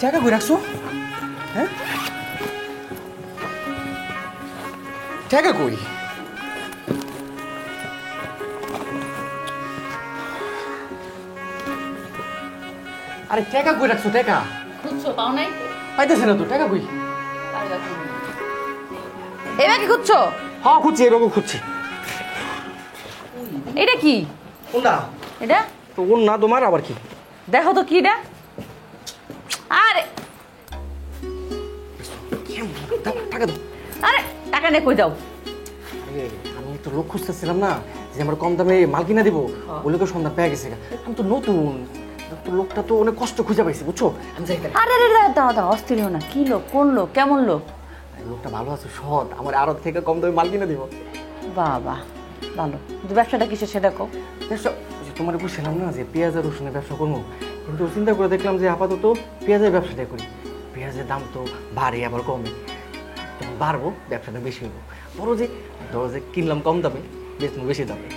টাকা কই রাখছো? হ্যাঁ, টাকা কই? আরে টাকা কই রাখছো? টাকা খুঁজছো, পাও নাই? পাইতেছে না তো। টাকা কই? এবার কি খুঁজছো? হ্যাঁ খুঁজছি, এরকম খুঁজছি। এটা কি? না এটা তো ওর না, তোমার আবার কি? দেখো তো কি এটা। আরে টাকা দাও। আরে টাকা নিয়ে কই যাও? আরে আমি তো লোক খুঁজতেছিলাম না, যে আমরা কম দামে মাল কিনা দিব। ওই লোকের সন্ধান পেয়ে গেছে। আমি তো নতুন, তো লোকটা তো অনেক কষ্ট খুঁজে পাইছি, বুঝছো? আমি যাই। আরে আরে দাও দাও, অস্থির হও না। কি লোক, কোন লোক, কেমন লোক? লোকটা ভালো আছে, সৎ, আমার আরো থেকে কম দামে মাল কিনে দিব। বাবা ভালো, কিন্তু ব্যবসাটা কিসে সেটা কও। ব্যবসা তোমার বুঝছিলাম না যে পেঁয়াজ আর রসুনের ব্যবসা করবো, কিন্তু চিন্তা করে দেখলাম যে আপাতত পেঁয়াজের ব্যবসাটাই করি। পেঁয়াজের দাম তো বাড়ে আবার কমে, তখন বাড়বো ব্যবসাটা বেশি হইব। ধরো যে কিনলাম কম দামে, বেচবো বেশি দামে,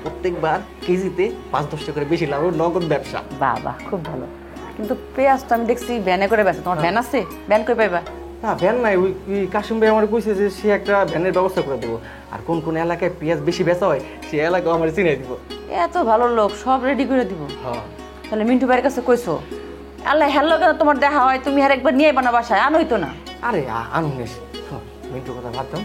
প্রত্যেকবার কেজিতে 5-10 টাকা করে বেশি লাভ, নগদ ব্যবসা। বাবা খুব ভালো। কিন্তু পেঁয়াজ তো আমি দেখছি ভ্যানে করে বেচে। তোমার ভ্যান আছে? ভ্যান কই পাইবা? না ভ্যান নাই, ওই কাশিম ভাই আমার কইছে যে সে একটা ভ্যানের ব্যবস্থা করে দেবো। আর কোন কোন এলাকায় পেঁয়াজ বেশি বেচা হয় সে এলাকাও আমার চিনাই দিব। এত ভালো লোক, সব রেডি করে দিব। হ্যাঁ তাহলে মিন্টু ভাইয়ের কাছে কইছো? আল্লাহ হ্যালো, কেন তোমার দেখা হয়, তুমি আর একবার নিয়ে বানা বাসায় আনোই তো না। আরে আনুনিস, মিন্টুর কথা ভাবতাম,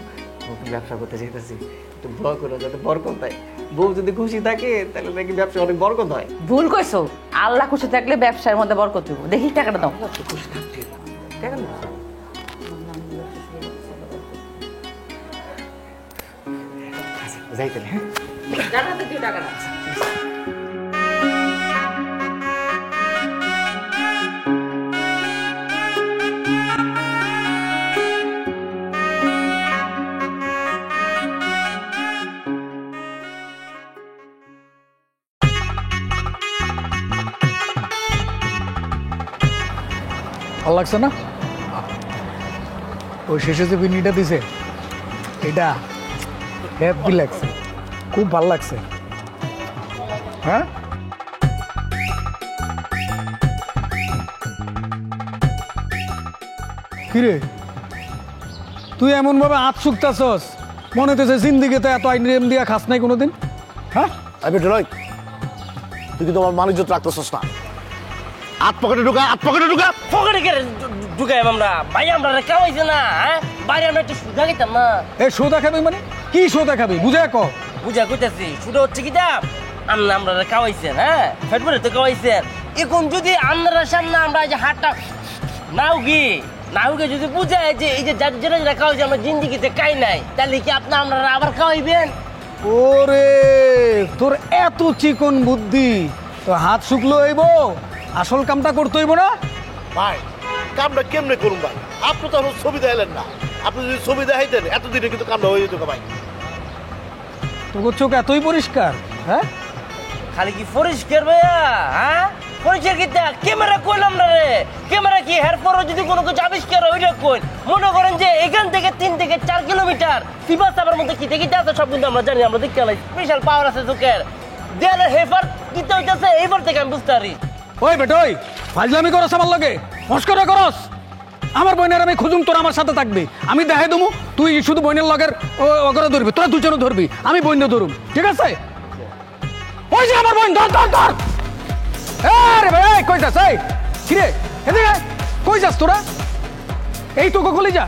নতুন ব্যবসা করতে যেতেছি, একটু দোয়া করে যাতে বরকত হয়। বউ যদি খুশি থাকে তাহলে নাকি ব্যবসা অনেক বরকত হয়। ভুল কইছো, আল্লাহ খুশি থাকলে ব্যবসার মধ্যে বরকত হইব। দেখি টাকাটা দাও। খুশি থাকছি, টাকা নেই। যাই তাহলে। হ্যাঁ টাকাটা ভালো লাগছে না? ওই শেষে যে বিনিটা দিছে এটা হ্যাপি লাগছে, খুব ভালো লাগছে। হ্যাঁ কিরে তুই এমন ভাবে হাত শুকতাছস, মনে হইতেছে জিন্দিগিতে এত আইন দিয়া খাস নাই কোনোদিন। হ্যাঁ আমি নয়, তুই কিন্তু আমার মানুষ রাখতেছস না। হাত পকেটে ঢুকা, হাত পকেটে ঢুকা। পকেটে কে ঢুকাই আমরা? ভাই আমরা কামাইছে না, হ্যাঁ বাইরে আমরা একটু সুদা খেতাম না। এ সোদা খাবি মানে কি? সোদা খাবি বুঝে ক। বুঝা কইতাছি, সুদা হচ্ছে কি দাম? আমরা কামাইছেন, হ্যাঁ ফেট করে তো কামাইছেন। এখন যদি আমরা সামনে আমরা যে হাতটা নাউকে যদি বুঝায় যে এই যে যেটা যেটা খাওয়াইছে আমরা জিন্দিগিতে খাই নাই, তাহলে কি আপনি আমরা আবার খাওয়াইবেন? ওরে তোর এত চিকন বুদ্ধি, তো হাত শুকলো হইব, আসল কামটা করতে হইব না? ভাই কামটা কেমনে করুন ভাই? আপনি তো আমার ছবি দেখাইলেন না। আপনি যদি ছবি দেখাইতেন এতদিনে কিন্তু কামটা হয়ে যেত ভাই। তোর চোখ এতই পরিষ্কার? হ্যাঁ খালি কি পরিষ্কার ভাইয়া? হ্যাঁ পরিষ্কার কি? ক্যামেরা কইলাম না রে, ক্যামেরা কি হের পরও যদি কোনো কিছু আবিষ্কার ওইটা কই। মনে করেন যে এখান থেকে 3 থেকে 4 কিলোমিটার সিবাস সাবার মধ্যে কি থেকে আছে সব কিন্তু আমরা জানি, আমরা দেখতে পাই। স্পেশাল পাওয়ার আছে চোখের। দেয়ালের হেফার কিতে হইতাছে এইবার থেকে আমি বুঝতে পারি। ওই বেটা ওই ফাজলামি করস আমার লগে, মস্করা করস। আমার বোনের আমি খুঁজুম, তোর আমার সাথে থাকবি, আমি দেখাই দেবো। তুই শুধু বোনের লগের ওগরে ধরবি, তোরা দুজনে ধরবি, আমি বোনে ধরুম, ঠিক আছে? ওই যে আমার বোন, ধর ধর ধর। আরে ভাই কই যাস? এই কিরে এদিকে কই যাস তোরা? এই তোকে গলি যা,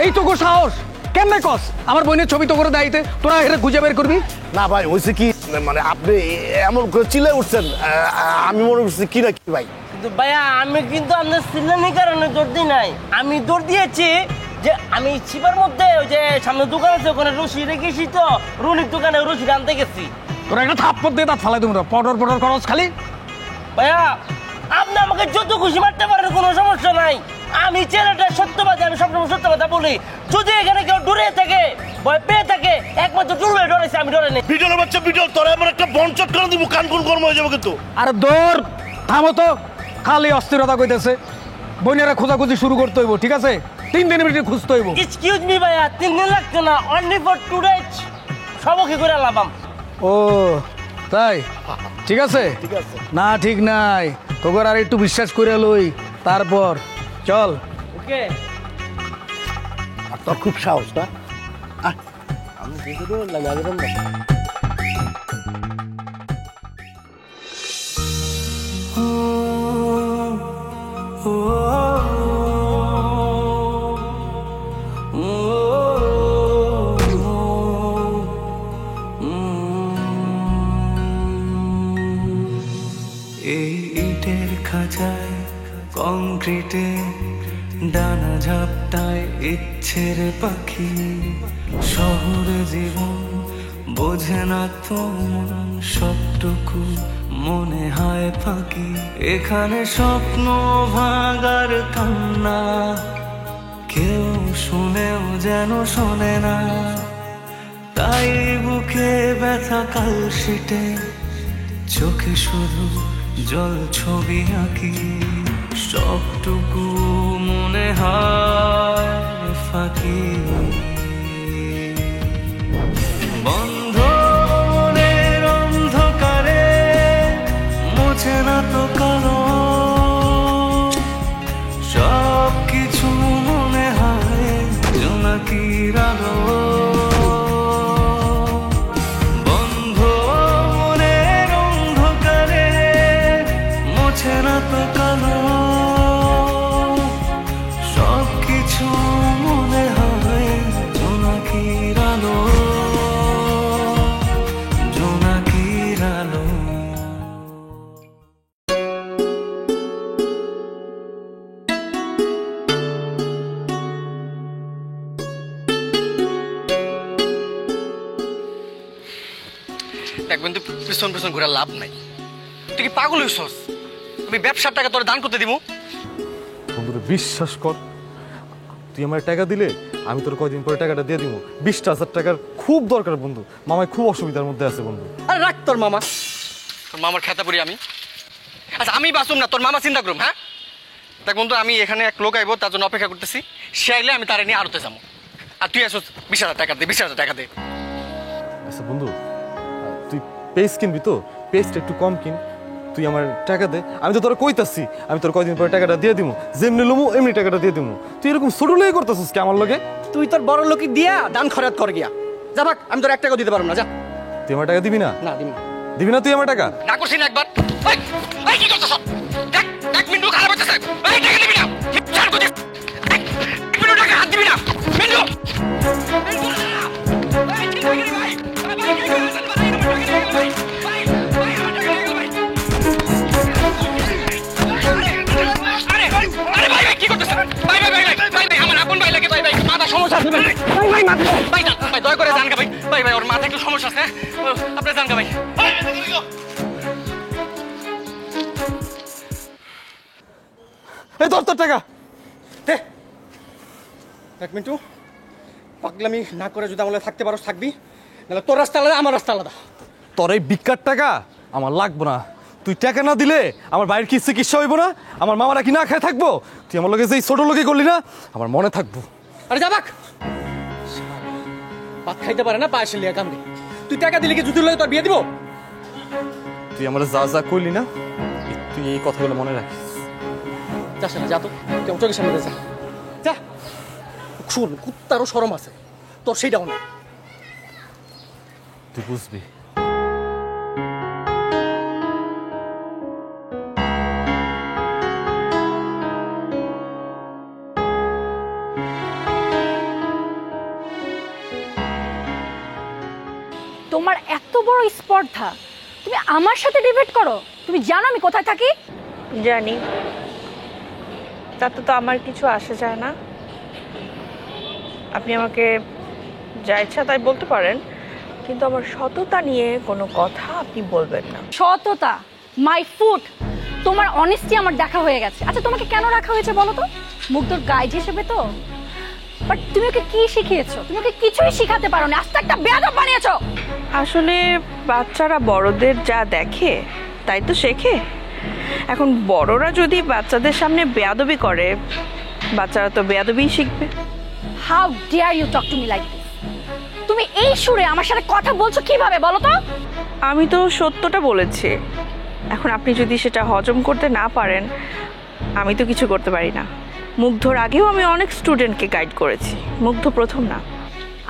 এই তোকে সাহস কেমনে কস আমার বোনের ছবি তো করে দেখাইতে? তোরা এটা খুঁজে বের করবি না ভাই হয়েছে কি, মানে আপনি এমন করে চিল্লাই উঠছেন, আমি মনে করছি কি না কি ভাই। কিন্তু ভাইয়া আমি কিন্তু আপনার সিলেনের কারণে দৌড় দিই নাই। আমি দৌড় দিয়েছি যে আমি ছিপার মধ্যে ওই যে সামনে দোকান আছে ওখানে রশি রেখেছি, তো রুনির দোকানে রশি আনতে গেছি। তোরা একটা থাপ্পড় দিয়ে দাঁত ফালাই দেবো, পটর পটর খরচ খালি। ভাইয়া আপনি আমাকে যত খুশি মারতে পারেন, কোনো সমস্যা নাই। আমি ছেলেটা সত্যবাদী, আমি সবসময় সত্য কথা বলি। যদি এখানে কেউ ডরে থাকে, ভয় পেয়ে থাকে, একমাত্র ডুবে ডরেছে, আমি ডরে নেই। বিটলের বাচ্চা বিটল, তোরা এমন একটা বনচট করে দিব, কান কোন কর্ম হয়ে যাবে কিন্তু। আরে দৌড় থামো তো, খালি অস্থিরতা কইতেছে। বইনেরা খোঁজাখুঁজি শুরু করতে হইব, ঠিক আছে? 3 দিনের ভিতরে খুঁজতে হইব। এক্সকিউজ মি ভাইয়া, 3 দিন লাগছে না, অনলি ফর 2 ডেজ সবকে করে লাভাম। ও তাই, ঠিক আছে? ঠিক আছে না ঠিক নাই, তোকে আর একটু বিশ্বাস করে লই, তারপর চল। ওকে আর তোর খুব সাহস না? আমি দেখে বললাম আগে তোমরা এই ইটের খাঁচায় কংক্রিটে ডানা ঝাপটায় ইচ্ছের পাখি, শহরে জীবন বোঝে না তো মন, সবটুকু মনে হয় ফাঁকি। এখানে স্বপ্ন ভাঙার কান্না কেউ শুনেও যেন শোনে না, তাই বুকে ব্যথা কালশিটে চোখে শুধু জল ছবি আঁকি, সবটুকু মনে হয় ফাঁকি। বন্ধ মনের অন্ধকারে মুছে না তো কালো, সব কিছু মনে হয় জোনাকির আলো। দেখবেন তুই পিছন পিছন ঘুরে লাভ নাই। তুই কি পাগল হইছস? আমি ব্যবসার টাকা তোর দান করতে দিব? বন্ধুরা বিশ্বাস কর, তুই আমার টাকা দিলে আমি তোর কয়দিন পরে টাকাটা দিয়ে দিব। 20,000 টাকার খুব দরকার বন্ধু, মামাই খুব অসুবিধার মধ্যে আছে বন্ধু। আরে রাখ তোর মামা, তোর মামার খেতা পড়ি আমি। আচ্ছা আমি বাঁচুম না, তোর মামা চিন্তা করুম। হ্যাঁ দেখ বন্ধু, আমি এখানে এক লোক আইব, তার জন্য অপেক্ষা করতেছি। সে আইলে আমি তারে নিয়ে আড়তে যাবো, আর তুই আসছ 20,000 টাকা দে, 20,000 টাকা দে। আচ্ছা বন্ধু, তুই পেস্ট কিনবি তো? পেস্ট একটু কম কিন, তুই আমার টাকা দে। আমি তো তোর কইতাছি আমি তোর কয়দিন পরে টাকাটা দিয়ে দিব, যেমনি লমু এমনি টাকাটা দিয়ে দিব। তুই এরকম ছোট লেগে করতেছিস কি আমার লগে? তুই তোর বড় লোকই দিয়া দান খরচ কর গিয়া যা, ভাগ। আমি তোর 1 টাকাও দিতে পারবো না, যা। তুই আমার টাকা দিবি না? না দিবি না। দিবি না তুই আমার টাকা? না করছিস না একবার? এই কি করতেছ? দেখ দেখ মিন্টু খারাপ হচ্ছে। এই টাকা দিবি না, ছাড় কই। মিন্টু টাকা হাত দিবি না, মিন্টু। এই কি করি ভাই? ভাই কি করছেন ভাই? ভাই ভাই আমার টাকা নিয়ে গেল ভাই। আরে ভাই ভাই কি করতেছ? ভাই ভাই ভাই ভাই ভাই আমার আপন ভাই লাগে। ভাই ভাই মাথা সমস্যা আছে ভাই। ভাই ভাই মাথা ভাই না ভাই, দয়া করে জানগা ভাই। ভাই ভাই ওর মাথা একটু সমস্যা আছে, আপনি জানগা ভাই। এই তোর তোর টাকা দে। এক মিনিট, পাগলামি না করে যদি আমলে থাকতে পারো থাকবি, নাহলে তোর রাস্তা আলাদা আমার রাস্তা আলাদা। তোর এই ভিক্ষার টাকা আমার লাগবো না। তুই টাকা না দিলে আমার বাইরের কি চিকিৎসা হইব না? আমার মামারা কি না খায় থাকবো? তুই আমার লগে যে ছোট লোকে করলি না, আমার মনে থাকবো। আরে যাবাক, ভাত খাইতে পারে না পায়েসে লিয়া কামড়ে। তুই টাকা দিলে কি জুতুর লাগে তোর বিয়ে দিব? তুই আমার যা যা কইলি না, তুই এই কথাগুলো মনে রাখিস। যাস না, যা তো, কেউ চোখের সামনে যা যা। শুন, কুত্তারও শরম আছে, তোর সেইটাও না। তুই বুঝবি। তোমার এত বড় স্পর্ধা, তুমি আমার সাথে ডিবেট করো? তুমি জানো আমি কোথায় থাকি? জানি, তাতে তো আমার কিছু আসে যায় না। আপনি আমাকে যা ইচ্ছা তাই বলতে পারেন, কিন্তু আমার সততা নিয়ে কোনো কথা আপনি বলবেন না। সততা মাই ফুট। তোমার অনেস্টি আমার দেখা হয়ে গেছে। আচ্ছা তোমাকে কেন রাখা হয়েছে বলো তো? মুগ্ধর গাইড হিসেবে তো। বাট তুমি ওকে কি শিখিয়েছো? তুমি ওকে কিছুই শিখাতে পারো না, আস্তে একটা বেয়াদব বানিয়েছো। আসলে বাচ্চারা বড়দের যা দেখে তাই তো শেখে। এখন বড়রা যদি বাচ্চাদের সামনে বেয়াদবি করে, বাচ্চারা তো বেয়াদবি শিখবে। How dare you talk to me like this? তুমি এই সুরে আমার সাথে কথা বলছো কিভাবে বলো তো? আমি তো সত্যটা বলেছি। এখন আপনি যদি সেটা হজম করতে না পারেন, আমি তো কিছু করতে পারি না। মুগ্ধর আগেও আমি অনেক স্টুডেন্টকে গাইড করেছি, মুগ্ধ প্রথম না।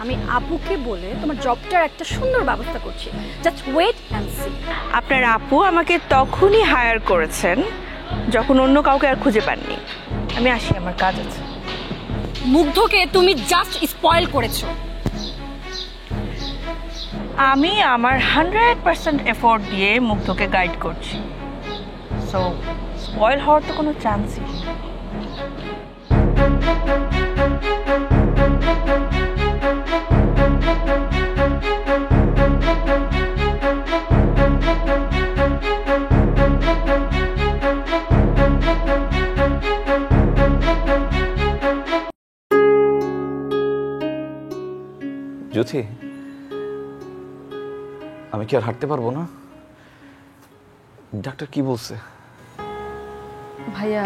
আমি আপুকে বলে তোমার জবটার একটা সুন্দর ব্যবস্থা করছি, জাস্ট ওয়েট অ্যান্ড সি। আপনার আপু আমাকে তখনই হায়ার করেছেন যখন অন্য কাউকে আর খুঁজে পাননি। আমি আসি, আমার কাজ আছে। মুগ্ধকে তুমি জাস্ট স্পয়েল করেছো। আমি আমার 100% এফোর্ট দিয়ে মুগ্ধকে গাইড করছি, সো স্পয়েল হওয়ার তো কোনো চান্সই নেই। জ্যোতি, আমি কি আর হাঁটতে পারবো না? ডাক্তার কি বলছে? ভাইয়া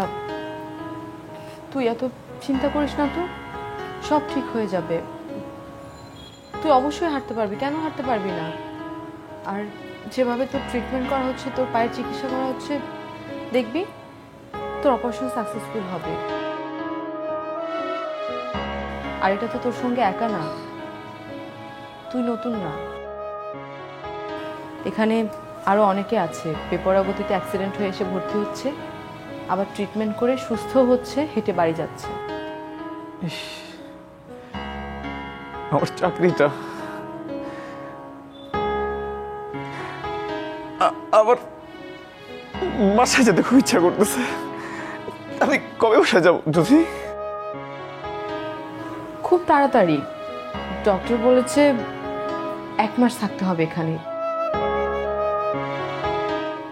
তুই এত চিন্তা করিস না তো, সব ঠিক হয়ে যাবে। তুই অবশ্যই হাঁটতে পারবি, কেন হাঁটতে পারবি না? আর যেভাবে তোর ট্রিটমেন্ট করা হচ্ছে, তোর পায়ের চিকিৎসা করা হচ্ছে, দেখবি তোর অপারেশন সাকসেসফুল হবে। আর এটা তো তোর সঙ্গে একা না, তুই নতুন না, এখানে আরো অনেকে আছে বেপরোয়া গতিতে অ্যাক্সিডেন্ট হয়ে এসে ভর্তি হচ্ছে, আবার ট্রিটমেন্ট করে সুস্থ হচ্ছে, হেঁটে বাড়ি যাচ্ছে। আমার চাকরিটা, আবার বাসায় যেতে খুব ইচ্ছা করতেছে। আমি কবে বাসায় যাবো জ্যোতি? খুব তাড়াতাড়ি, ডক্টর বলেছে 1 মাস থাকতে হবে এখানে।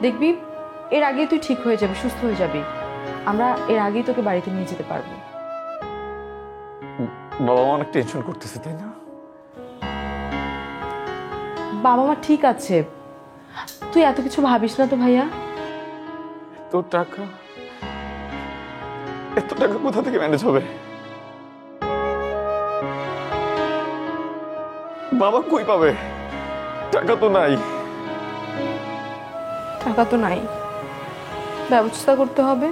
দেখবি এর আগেই তুই ঠিক হয়ে যাবি, সুস্থ হয়ে যাবি, আমরা এর আগেই তোকে বাড়িতে নিয়ে যেতে পারবো। বাবা মা অনেক টেনশন করতেছে, তাই না? বাবা মা ঠিক আছে, তুই এত কিছু ভাবিস না তো ভাইয়া। এত টাকা কোথা থেকে ম্যানেজ হবে? বাবা কই পাবে? টাকা তো নাই। টাকা তো নাই, ব্যবস্থা করতে হবে।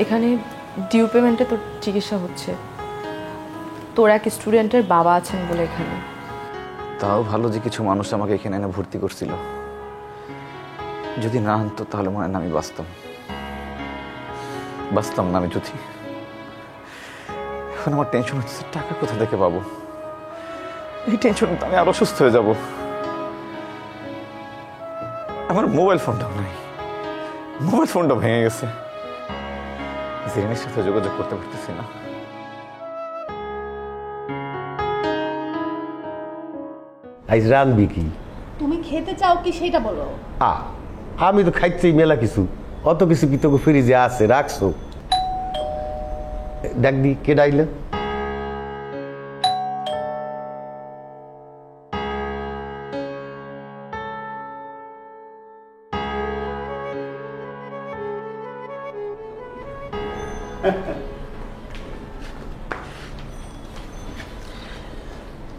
এখানে ডিউ পেমেন্টে তোর চিকিৎসা হচ্ছে, তোর এক স্টুডেন্টের বাবা আছেন বলে এখানে। তাও ভালো যে কিছু মানুষ আমাকে এখানে এনে ভর্তি করছিল। যদি না আনতো তাহলে মনে হয় না আমি বাঁচতাম না আমি জ্যোতি। এখন আমার টেনশন হচ্ছে টাকা কোথা থেকে পাবো। এই টেনশন তো আমি আরো অসুস্থ হয়ে যাব। আমার মোবাইল ফোনটাও নাই, মোবাইল ফোনটা ভেঙে গেছে, জেরিনের সাথে যোগাযোগ করতে পারতেছি না। আজ রানবি কি? তুমি খেতে চাও কি সেটা বলো। আমি তো খাইছি মেলা কিছু, অত কিছু কি তোকে ফ্রিজে আছে রাখছো? ডাক দি, কে ডাইলে?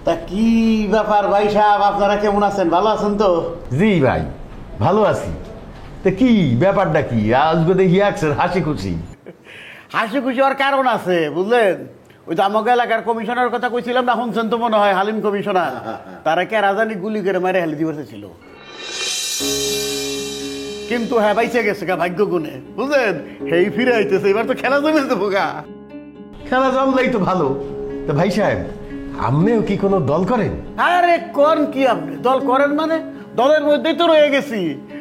তা কি ব্যাপার ভাই সাহেব, আপনারা কেমন আছেন? ভালো আছেন তো? জি ভাই, ভালো আছি। তা কি ব্যাপারটা কি আজকে দেখি আসছেন হাসি খুশি? হাসি খুশি হওয়ার কারণ আছে বুঝলেন। ওই যে আমাকে এলাকার কমিশনার কথা কইছিলাম না, শুনছেন তো মনে হয়, হালিম কমিশনার। তারা কে রাজানি গুলি করে মারে হেলে দিবসে ছিল, কিন্তু হ্যাঁ বাইচে গেছে গা ভাগ্য গুণে, বুঝলেন। হেই ফিরে আইতেছে, এবার তো খেলা জমেছে বোকা। খেলা জমলেই তো ভালো। তা ভাই সাহেব, আপনিও কি কোনো দল করেন? আরে কোন কি আপনি দল করেন মানে? দলের মধ্যেই তো রয়ে গেছি।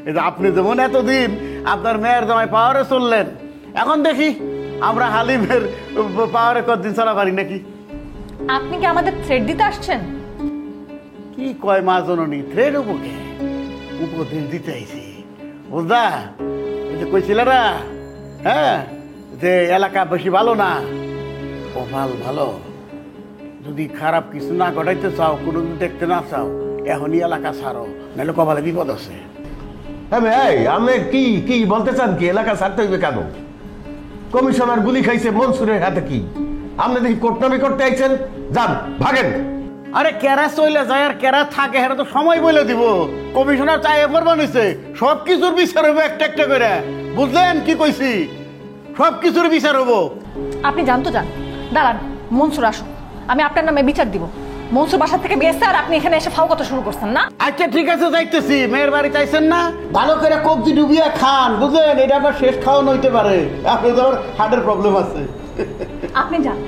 এই যে আপনি যেমন এতদিন আপনার মেয়ের জামাই পাওয়ারে চললেন, এখন দেখি আমরা হালিমের পাওয়ারে কতদিন চলা পারি নাকি। আপনি কি আমাদের থ্রেড দিতে আসছেন? কি কয় মা জননী, থ্রেড উপকে উপদেশ দিতে আইছি বুঝলা। এই যে কইছিলারা, হ্যাঁ, যে এলাকা বেশি ভালো না, ও ভালো। যদি খারাপ কিছু না ঘটাইতে চাও, কোনো দেখতে না চাও, এখনই এলাকা ছাড়ো, নাহলে কপালে বিপদ আছে। হ্যাঁ ভাই, আমি কি কি বলতে চান? কি এলাকা ছাড়তে হইবে কেন? কমিশনার গুলি খাইছে মনসুরের হাতে, কি আপনি দেখি কোটনামি করতে আইছেন? যান, ভাগেন। আরে কেরা চলে যায় আর কেরা থাকে, সেটা তো সময় বলে দিব। কমিশনার চাই এবার বানিয়েছে, সব কিছুর বিচার হবে একটা একটা করে। বুঝলেন কি কইছি? সব কিছুর বিচার হবো। আপনি জানতো যান, দাঁড়ান, মনসুর আসুন, আমি আপনার নামে বিচার দিব। মনসুর বাসা থেকে গেছে আর আপনি এখানে এসে ফাও কথা শুরু করছেন না? আচ্ছা ঠিক আছে, যাইতেছি। মেয়ের বাড়ি চাইছেন না, ভালো করে কবজি ডুবিয়া খান, বুঝলেন? এটা আবার শেষ খাওয়ানো হইতে পারে, আপনার তো আবার হার্টের প্রবলেম আছে। আপনি যান।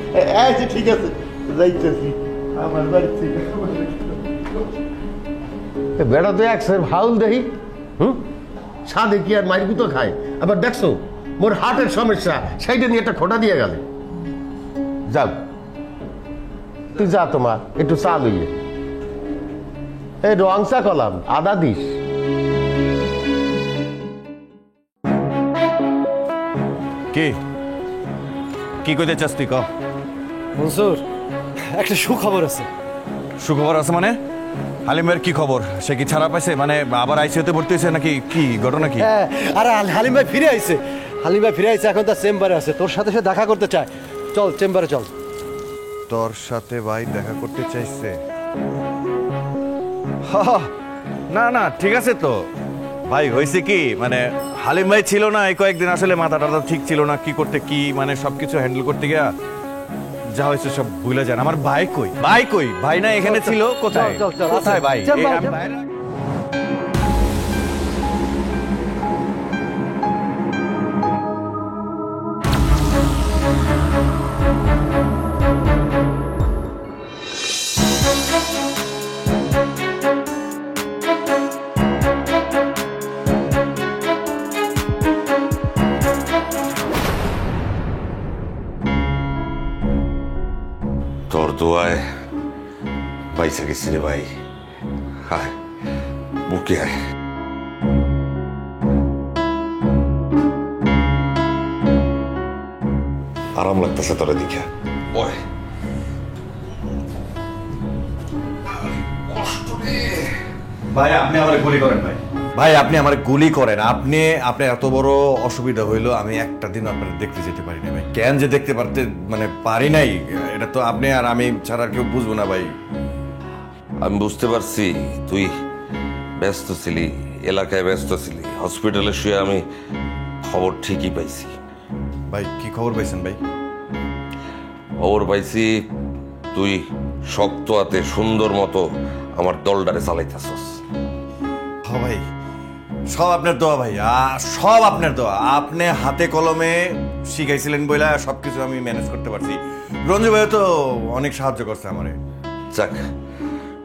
আচ্ছা ঠিক আছে, যাইতেছি আমার বাড়ি থেকে। বেড়া তো এক হাউল দেখি, সাদে কি আর মাইর গুতো খায়? আবার দেখছো মোর হার্টের সমস্যা, সেইটা নিয়ে একটা খোটা দিয়ে গেলে। যাও তুই যা, তোমার একটু চা লইয়ে। এই রং চা কলাম, আদা দিস। কি কি কইতে চাস তুই? ক মনসুর, একটা সুখবর আছে। সুখবর আছে মানে? হালিম ভাইয়ের কি খবর? সে কি ছাড়া পাইছে? মানে আবার আইসিইউতে ভর্তি হয়েছে নাকি? কি ঘটনা কি? হ্যাঁ, আরে হালিম ভাই ফিরে আইছে। হালিম ভাই ফিরে আইছে, এখন তার চেম্বারে আছে। তোর সাথে সে দেখা করতে চায়। চল চেম্বারে চল। তোর সাথে ভাই দেখা করতে চাইছে? না না, ঠিক আছে তো ভাই। হয়েছে কি, মানে হালিম ভাই ছিল না এই কয়েকদিন, আসলে মাথা টাথা ঠিক ছিল না, কি করতে কি মানে সবকিছু হ্যান্ডেল করতে গিয়া যা হয়েছে সব ভুলে যান। আমার ভাই কই? ভাই কই? ভাই না এখানে ছিল? কোথায় কোথায় ভাই? তোর দোয়ায় পয়সা গেছি রে ভাই। হায় বুকে আয়। আরাম লাগতেছে তোরা দেখে। ওই ভাই আপনি আমার গুলি করেন ভাই। ভাই আপনি আমার গুলি করেন। আপনি আপনার এত বড় অসুবিধা হইলো, আমি একটা দিন আপনার দেখতে যেতে পারি না ভাই। কেন যে দেখতে পারতে মানে পারি নাই, এটা তো আপনি আর আমি ছাড়া কেউ বুঝবো না ভাই। আমি বুঝতে পারছি তুই ব্যস্ত ছিলি, এলাকায় ব্যস্ত ছিলি। হসপিটালে শুয়ে আমি খবর ঠিকই পাইছি। ভাই কি খবর পাইছেন ভাই? খবর পাইছি তুই শক্ত হাতে সুন্দর মতো আমার দলটারে চালাইতেছস। হ্যাঁ ভাই, সব আপনার দোয়া ভাই, সব আপনার দোয়া। আপনি হাতে কলমে শিখাইছিলেন বইলা সবকিছু আমি ম্যানেজ করতে পারছি। রঞ্জু ভাই তো অনেক সাহায্য করছে আমারে। যাক,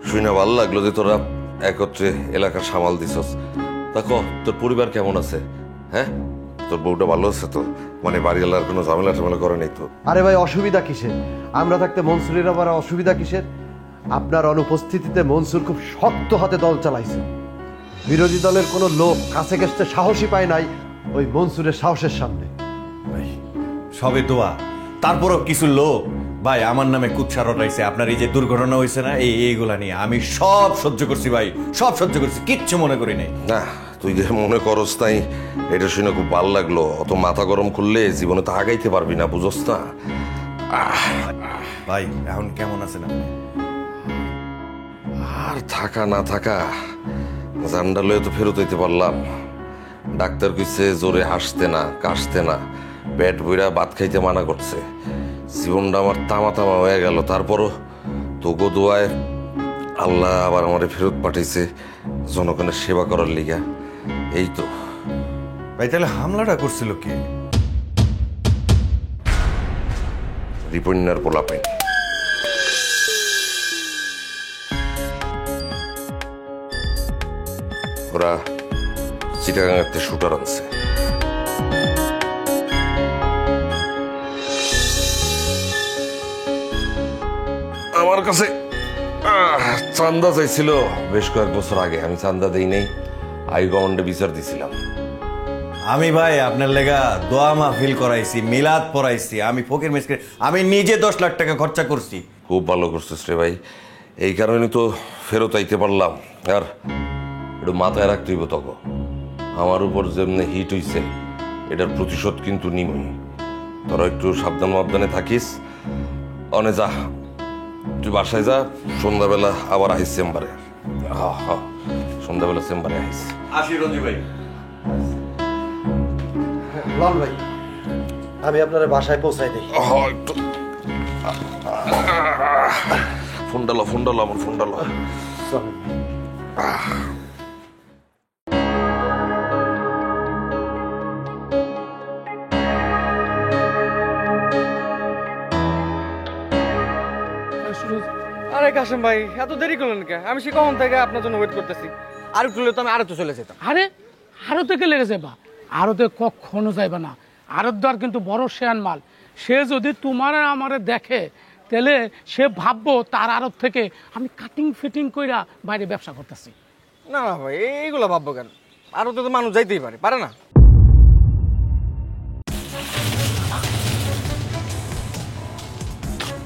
শুনে ভালো লাগলো যে তোরা একত্রে এলাকা সামাল দিছস। তা ক, তোর পরিবার কেমন আছে? হ্যাঁ, তোর বউটা ভালো আছে তো? মানে বাড়িওয়ালার কোনো ঝামেলা টামেলা করে নাই তো? আরে ভাই, অসুবিধা কিসের? আমরা থাকতে মনসুরের আবার অসুবিধা কিসের? আপনার অনুপস্থিতিতে মনসুর খুব শক্ত হাতে দল চালাইছে। বিরোধী দলের কোনো লোক কাছে গেছতে সাহসী পায় নাই ওই মনসুরের সাহসের সামনে। ভাই সবে দোয়া, তারপরও কিছু লোক ভাই আমার নামে কুৎসা রটাইছে। আপনার এই যে দুর্ঘটনা হয়েছে না, এইগুলা নিয়ে আমি সব সহ্য করছি ভাই, সব সহ্য করছি, কিচ্ছু মনে করি নাই। না, তুই যে মনে করস তাই এটা শুনে খুব ভালো লাগলো। অত মাথা গরম করলে জীবনে তো আগাইতে পারবি না, বুঝস না? ভাই এখন কেমন আছেন আপনি? আর থাকা না থাকা, জান্ডা লয়ে তো ফেরত হইতে পারলাম। ডাক্তার কইছে জোরে হাসতে না, কাশতে না, পেট বইরা ভাত খাইতে মানা করছে। জীবনটা আমার তামা তামা হয়ে গেল। তারপরও তোগো দোয়ায় আল্লাহ আবার আমারে ফেরত পাঠাইছে জনগণের সেবা করার লিগা। এই তো ভাই। তাহলে হামলাটা করছিল কে? রিপন্যার পোলাপাইন। ওরা চিটাগাঙের শুটার আনছে। আমার কাছে চান্দা চাইছিল বেশ কয়েক বছর আগে। আমি চান্দা দেই নাই, হাইকমান্ডে বিচার দিছিলাম। আমি ভাই আপনার লেগা দোয়া মাহফিল করাইছি, মিলাদ পড়াইছি, আমি ফকির মিসকিন আমি নিজে 10 লাখ টাকা খরচা করছি। খুব ভালো করছিস রে ভাই, এই কারণে তো ফেরত আইতে পারলাম। আর একটু মাথায় রাখতে হইব তখন, আমার উপর যেমনি হিট হইছে এটার প্রতিশোধ কিন্তু নিমই। তোরা একটু সাবধান মাবধানে থাকিস। অনে যা, তুই বাসায় যা, সন্ধ্যাবেলা আবার আইস চেম্বারে। সন্ধ্যাবেলা চেম্বারে আইস। আসি রঞ্জি ভাই। লন ভাই, আমি আপনার বাসায় পৌঁছাই দিই। একটু ফোন ডালো আমার ফোন ডালো। আরে কাশেম ভাই, এত দেরি করলেন কে? আমি সে কখন থেকে আপনার জন্য ওয়েট করতেছি। আর একটু হলে তো আমি আরো চলে যেতাম। আরে আরতে গেলে যাবা? আরতে কখনো যাইবা না। আরতদার কিন্তু বড় শেয়ান মাল। সে যদি তোমার আর আমারে দেখে তাহলে সে ভাববো তার আড়ত থেকে আমি কাটিং ফিটিং কইরা বাইরে ব্যবসা করতেছি। না না ভাই, এইগুলো ভাববো কেন? আরো তো মানুষ যাইতেই পারে না?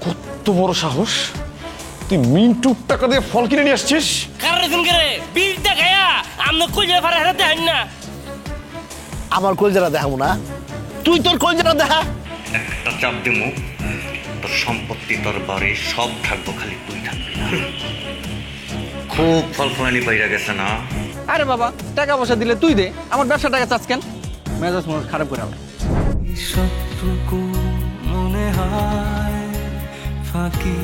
কত বড় সাহস, তুই মিন্টুর টাকা দিয়ে ফল কিনে নিয়ে আসছিস? কারে ফোন করে বিলটা খায়া আমরা কইলে পারে হারাতে হান না। আমার কলজারা দেখাবো না, তুই তোর কলজারা দেখা। একটা চাপ দিমু, তোর সম্পত্তি তোর বাড়ি সব থাকবো, খালি তুই থাকবি না। খুব ফলফলানি বাইরা গেছে না? আরে বাবা, টাকা পয়সা দিলে তুই দে, আমার ব্যবসা টাকা চাস কেন? মেজাজ মনে খারাপ করে আমার। সবটুকু মনে হয় ফাঁকি